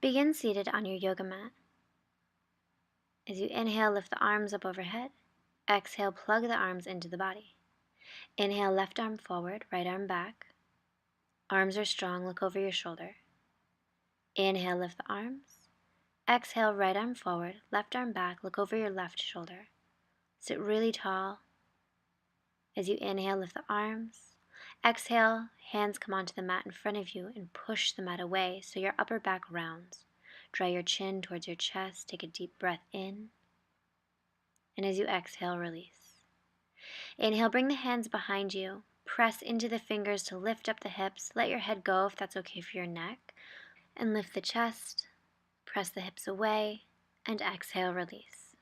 Begin seated on your yoga mat. As you inhale, lift the arms up overhead. Exhale, plug the arms into the body. Inhale, left arm forward, right arm back. Arms are strong, look over your shoulder. Inhale, lift the arms. Exhale, right arm forward, left arm back, look over your left shoulder. Sit really tall. As you inhale, lift the arms. Exhale, hands come onto the mat in front of you and push the mat away so your upper back rounds. Draw your chin towards your chest, take a deep breath in. And as you exhale, release. Inhale, bring the hands behind you. Press into the fingers to lift up the hips. Let your head go if that's okay for your neck. And lift the chest. Press the hips away. And exhale, release.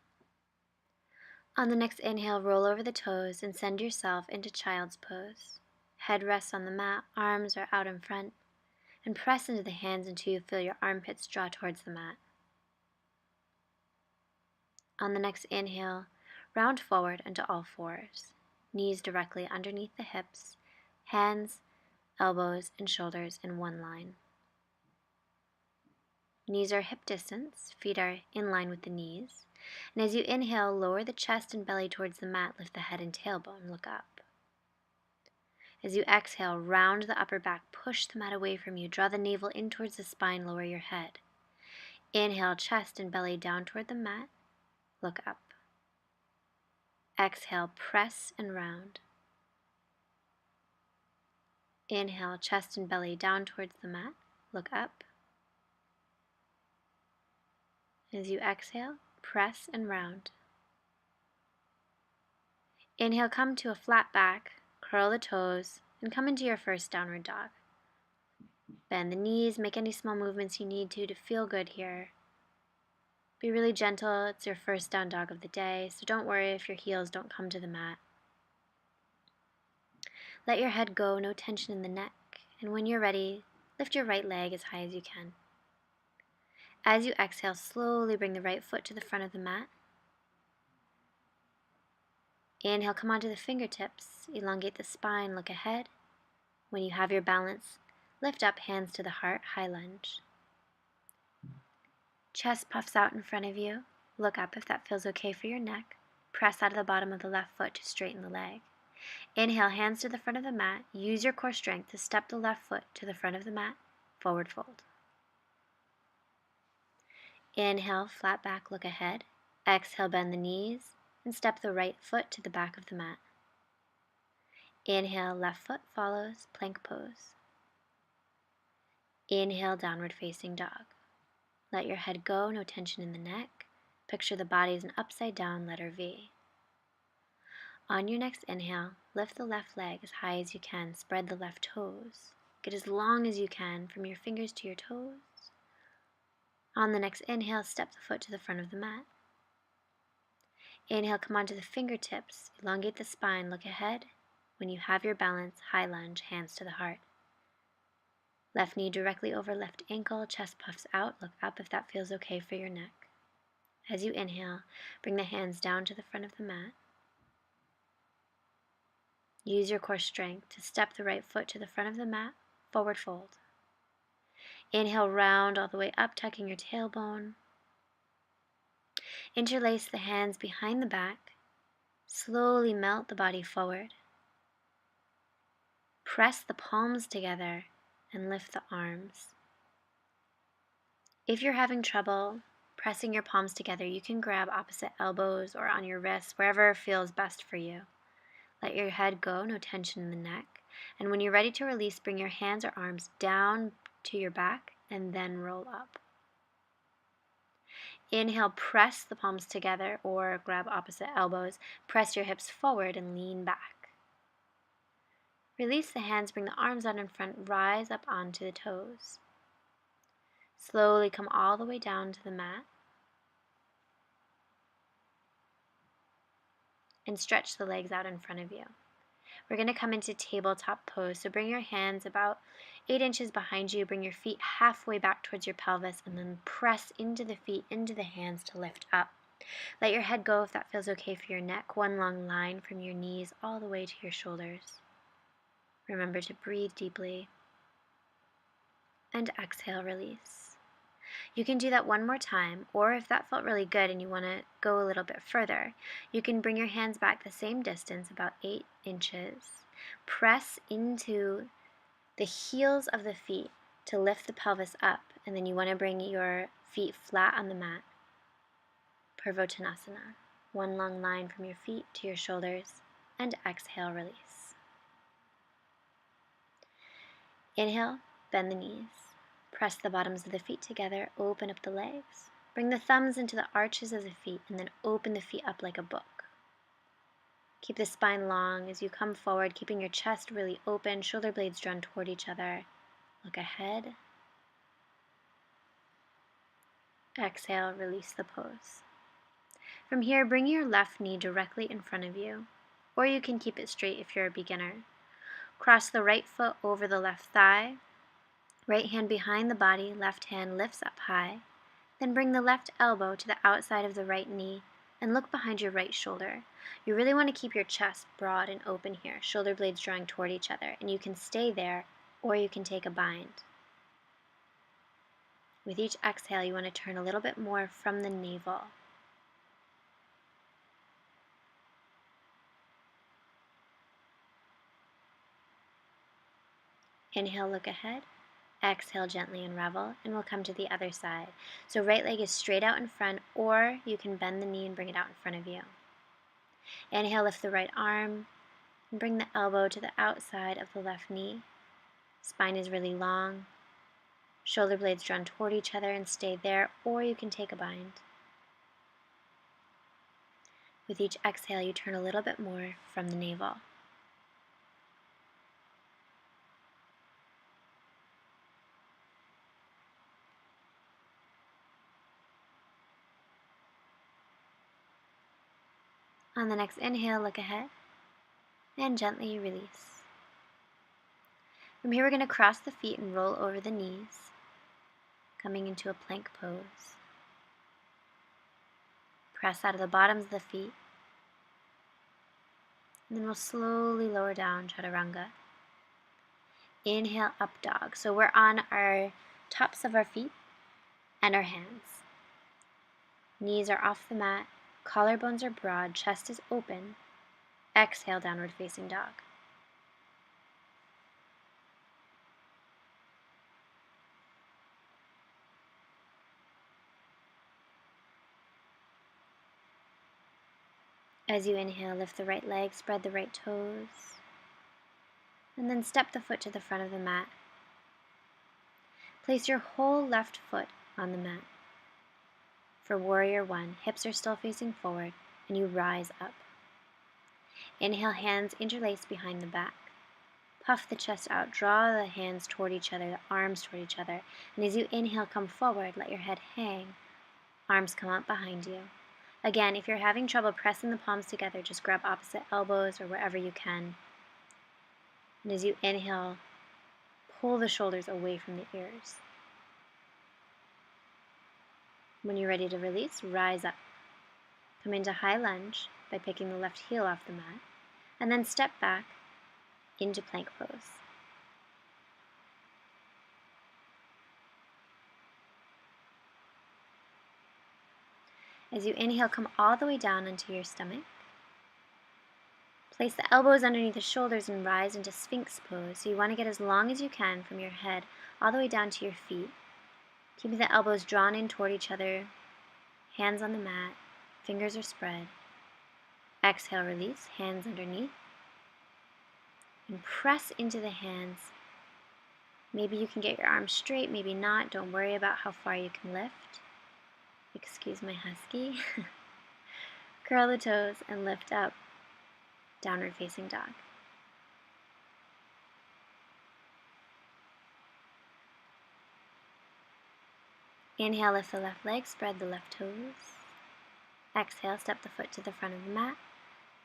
On the next inhale, roll over the toes and send yourself into child's pose. Head rests on the mat, arms are out in front. And press into the hands until you feel your armpits draw towards the mat. On the next inhale, round forward into all fours. Knees directly underneath the hips, hands, elbows, and shoulders in one line. Knees are hip distance, feet are in line with the knees. And as you inhale, lower the chest and belly towards the mat, lift the head and tailbone, look up. As you exhale, round the upper back, push the mat away from you, draw the navel in towards the spine, lower your head. Inhale, chest and belly down toward the mat, look up. Exhale, press and round. Inhale, chest and belly down towards the mat, look up. As you exhale, press and round. Inhale, come to a flat back, curl the toes, and come into your first downward dog. Bend the knees, make any small movements you need to feel good here. Be really gentle, it's your first down dog of the day, so don't worry if your heels don't come to the mat. Let your head go, no tension in the neck, and when you're ready, lift your right leg as high as you can. As you exhale, slowly bring the right foot to the front of the mat. Inhale, come onto the fingertips, elongate the spine, look ahead. When you have your balance, lift up, hands to the heart, high lunge. Chest puffs out in front of you. Look up if that feels okay for your neck. Press out of the bottom of the left foot to straighten the leg. Inhale, hands to the front of the mat. Use your core strength to step the left foot to the front of the mat, forward fold. Inhale, flat back, look ahead. Exhale, bend the knees and step the right foot to the back of the mat. Inhale, left foot follows, plank pose. Inhale, downward facing dog. Let your head go, no tension in the neck. Picture the body as an upside down letter V. On your next inhale, lift the left leg as high as you can, spread the left toes. Get as long as you can from your fingers to your toes. On the next inhale, step the foot to the front of the mat. Inhale, come onto the fingertips, elongate the spine, look ahead. When you have your balance, high lunge, hands to the heart. Left knee directly over left ankle, chest puffs out, look up if that feels okay for your neck. As you inhale, bring the hands down to the front of the mat. Use your core strength to step the right foot to the front of the mat, forward fold. Inhale, round all the way up, tucking your tailbone. Interlace the hands behind the back. Slowly melt the body forward. Press the palms together and lift the arms. If you're having trouble pressing your palms together, you can grab opposite elbows or on your wrists, wherever feels best for you. Let your head go, no tension in the neck. And when you're ready to release, bring your hands or arms down to your back and then roll up. Inhale, press the palms together or grab opposite elbows. Press your hips forward and lean back. Release the hands, bring the arms out in front, rise up onto the toes. Slowly come all the way down to the mat. And stretch the legs out in front of you. We're going to come into tabletop pose. So bring your hands about 8 inches behind you. Bring your feet halfway back towards your pelvis and then press into the feet, into the hands to lift up. Let your head go if that feels okay for your neck. One long line from your knees all the way to your shoulders. Remember to breathe deeply. And exhale, release. You can do that one more time, or if that felt really good and you want to go a little bit further, you can bring your hands back the same distance, about 8 inches. Press into the heels of the feet to lift the pelvis up, and then you want to bring your feet flat on the mat. Purvottanasana. One long line from your feet to your shoulders, and exhale, release. Inhale, bend the knees. Press the bottoms of the feet together, open up the legs. Bring the thumbs into the arches of the feet, and then open the feet up like a book. Keep the spine long as you come forward, keeping your chest really open, shoulder blades drawn toward each other. Look ahead. Exhale, release the pose. From here, bring your left knee directly in front of you, or you can keep it straight if you're a beginner. Cross the right foot over the left thigh. Right hand behind the body, left hand lifts up high. Then bring the left elbow to the outside of the right knee and look behind your right shoulder. You really want to keep your chest broad and open here, shoulder blades drawing toward each other, and you can stay there or you can take a bind. With each exhale, you want to turn a little bit more from the navel. Inhale, look ahead. Exhale, gently unravel, and we'll come to the other side. So right leg is straight out in front, or you can bend the knee and bring it out in front of you. Inhale, lift the right arm, and bring the elbow to the outside of the left knee. Spine is really long. Shoulder blades drawn toward each other and stay there, or you can take a bind. With each exhale, you turn a little bit more from the navel. On the next inhale, look ahead and gently release. From here, we're going to cross the feet and roll over the knees, coming into a plank pose. Press out of the bottoms of the feet, and then we'll slowly lower down, chaturanga. Inhale, up dog. So we're on our tops of our feet and our hands. Knees are off the mat, collarbones are broad, chest is open. Exhale, downward facing dog. As you inhale, lift the right leg, spread the right toes, and then step the foot to the front of the mat. Place your whole left foot on the mat. For warrior one, hips are still facing forward, and you rise up. Inhale, hands interlace behind the back. Puff the chest out, draw the hands toward each other, the arms toward each other, and as you inhale, come forward, let your head hang, arms come up behind you. Again, if you're having trouble pressing the palms together, just grab opposite elbows or wherever you can. And as you inhale, pull the shoulders away from the ears. When you're ready to release, rise up. Come into high lunge by picking the left heel off the mat, and then step back into plank pose. As you inhale, come all the way down onto your stomach. Place the elbows underneath the shoulders and rise into Sphinx pose. So you want to get as long as you can from your head all the way down to your feet. Keeping the elbows drawn in toward each other, hands on the mat, fingers are spread. Exhale, release, hands underneath. And press into the hands. Maybe you can get your arms straight, maybe not. Don't worry about how far you can lift. Excuse my husky. Curl the toes and lift up. Downward facing dog. Inhale, lift the left leg, spread the left toes. Exhale, step the foot to the front of the mat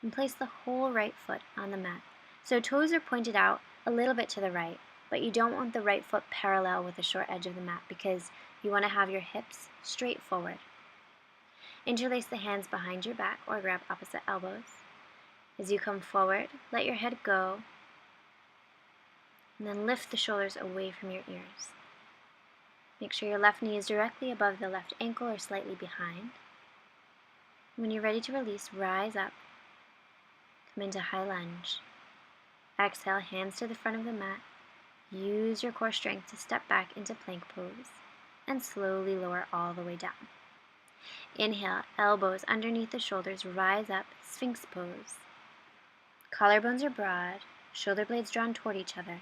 and place the whole right foot on the mat. So toes are pointed out a little bit to the right, but you don't want the right foot parallel with the short edge of the mat because you want to have your hips straight forward. Interlace the hands behind your back or grab opposite elbows. As you come forward, let your head go, and then lift the shoulders away from your ears. Make sure your left knee is directly above the left ankle or slightly behind. When you're ready to release, rise up. Come into high lunge. Exhale, hands to the front of the mat. Use your core strength to step back into plank pose and slowly lower all the way down. Inhale, elbows underneath the shoulders, rise up, Sphinx pose. Collarbones are broad, shoulder blades drawn toward each other.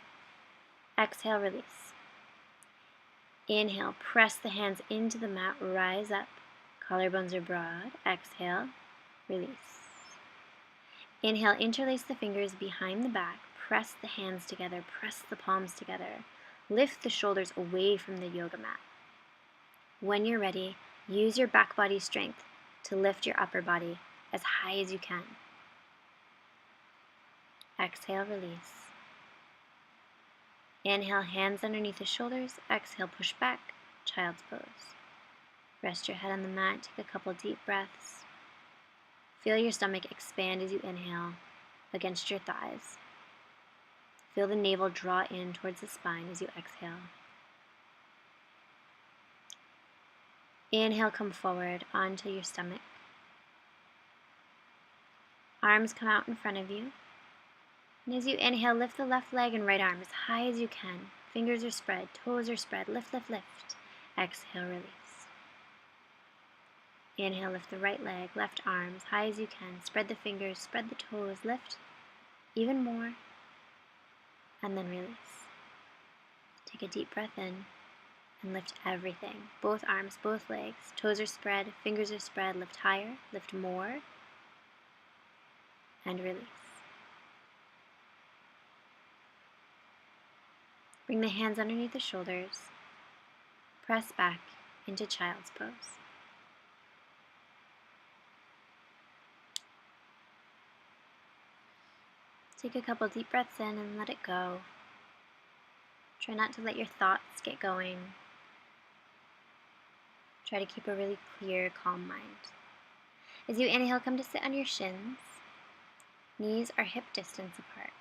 Exhale, release. Inhale, press the hands into the mat, rise up. Collarbones are broad. Exhale, release. Inhale, interlace the fingers behind the back, press the hands together, press the palms together. Lift the shoulders away from the yoga mat. When you're ready, use your back body strength to lift your upper body as high as you can. Exhale, release. Inhale, hands underneath the shoulders. Exhale, push back, child's pose. Rest your head on the mat, take a couple deep breaths. Feel your stomach expand as you inhale against your thighs. Feel the navel draw in towards the spine as you exhale. Inhale, come forward onto your stomach. Arms come out in front of you. And as you inhale, lift the left leg and right arm as high as you can. Fingers are spread, toes are spread. Lift, lift, lift. Exhale, release. Inhale, lift the right leg, left arm as high as you can. Spread the fingers, spread the toes, lift even more, and then release. Take a deep breath in and lift everything. Both arms, both legs. Toes are spread, fingers are spread. Lift higher, lift more, and release. Bring the hands underneath the shoulders. Press back into child's pose. Take a couple deep breaths in and let it go. Try not to let your thoughts get going. Try to keep a really clear, calm mind. As you inhale, come to sit on your shins. Knees are hip distance apart.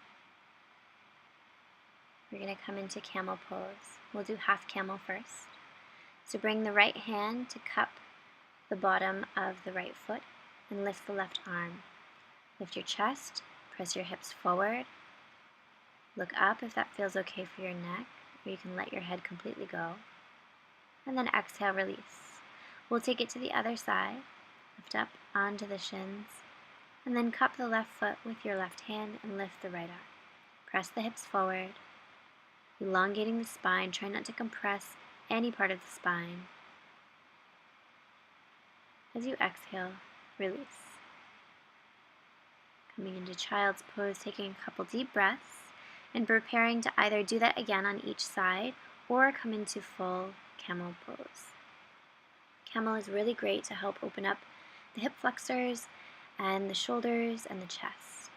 We're going to come into camel pose. We'll do half camel first. So bring the right hand to cup the bottom of the right foot and lift the left arm. Lift your chest, press your hips forward. Look up if that feels okay for your neck, or you can let your head completely go. And then exhale, release. We'll take it to the other side. Lift up onto the shins, and then cup the left foot with your left hand and lift the right arm. Press the hips forward, elongating the spine. Try not to compress any part of the spine. As you exhale, release. Coming into child's pose, taking a couple deep breaths, and preparing to either do that again on each side or come into full camel pose. Camel is really great to help open up the hip flexors and the shoulders and the chest.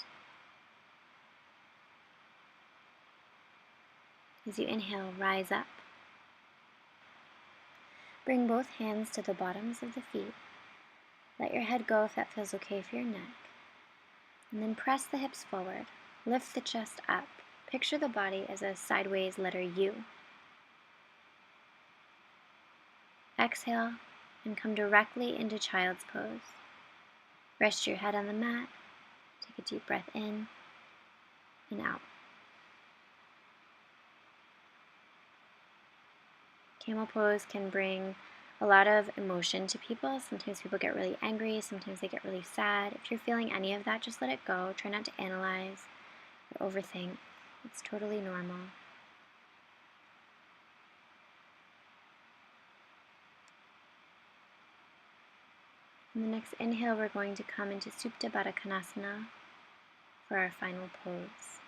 As you inhale, rise up. Bring both hands to the bottoms of the feet. Let your head go if that feels okay for your neck. And then press the hips forward. Lift the chest up. Picture the body as a sideways letter U. Exhale and come directly into child's pose. Rest your head on the mat. Take a deep breath in and out. Camel pose can bring a lot of emotion to people. Sometimes people get really angry, sometimes they get really sad. If you're feeling any of that, just let it go. Try not to analyze or overthink. It's totally normal. In the next inhale, we're going to come into Supta Baddha Konasana for our final pose.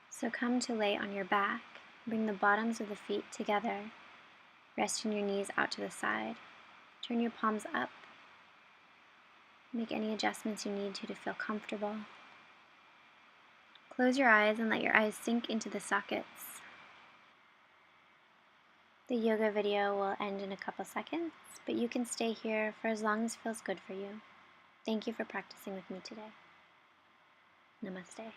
So come to lay on your back. Bring the bottoms of the feet together. Resting your knees out to the side. Turn your palms up. Make any adjustments you need to feel comfortable. Close your eyes and let your eyes sink into the sockets. The yoga video will end in a couple seconds, but you can stay here for as long as feels good for you. Thank you for practicing with me today. Namaste.